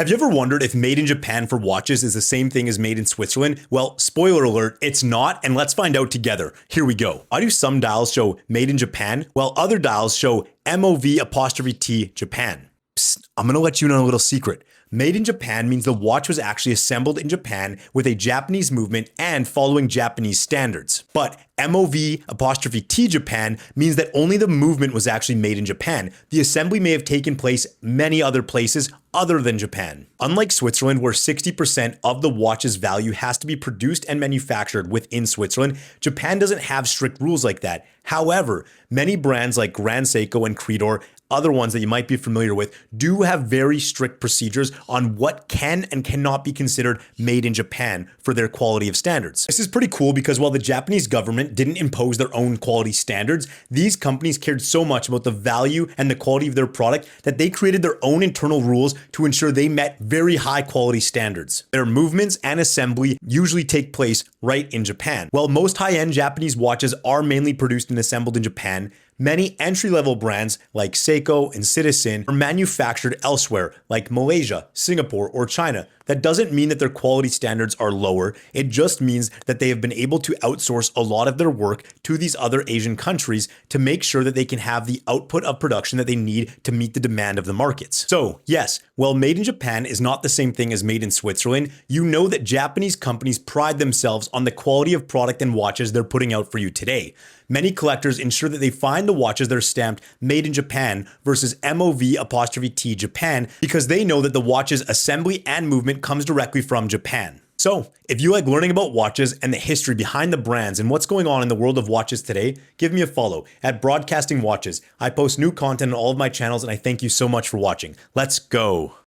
Have you ever wondered if made in Japan for watches is the same thing as made in Switzerland? Well, spoiler alert, it's not, and let's find out together. Here we go. Why do some dials show made in Japan, while other dials show MOV''T Japan? Psst, I'm gonna let you know a little secret. Made in Japan means the watch was actually assembled in Japan with a Japanese movement and following Japanese standards. But MOV''T Japan means that only the movement was actually made in Japan. The assembly may have taken place many other places other than Japan. Unlike Switzerland, where 60% of the watch's value has to be produced and manufactured within Switzerland, Japan doesn't have strict rules like that. However, many brands like Grand Seiko and Creedor, other ones that you might be familiar with, do have very strict procedures on what can and cannot be considered made in Japan for their quality of standards. This is pretty cool because while the Japanese government didn't impose their own quality standards, these companies cared so much about the value and the quality of their product that they created their own internal rules to ensure they met very high quality standards. Their movements and assembly usually take place right in Japan. While most high-end Japanese watches are mainly produced and assembled in Japan, many entry-level brands like Seiko and Citizen are manufactured elsewhere, like Malaysia, Singapore, or China. That doesn't mean that their quality standards are lower. It just means that they have been able to outsource a lot of their work to these other Asian countries to make sure that they can have the output of production that they need to meet the demand of the markets. So yes, while made in Japan is not the same thing as made in Switzerland, you know that Japanese companies pride themselves on the quality of product and watches they're putting out for you today. Many collectors ensure that they find the watches that are stamped made in Japan versus MOV''T Japan because they know that the watch's assembly and movement comes directly from Japan. So, if you like learning about watches and the history behind the brands and what's going on in the world of watches today, give me a follow at Broadcasting Watches. I post new content on all of my channels and I thank you so much for watching. Let's go.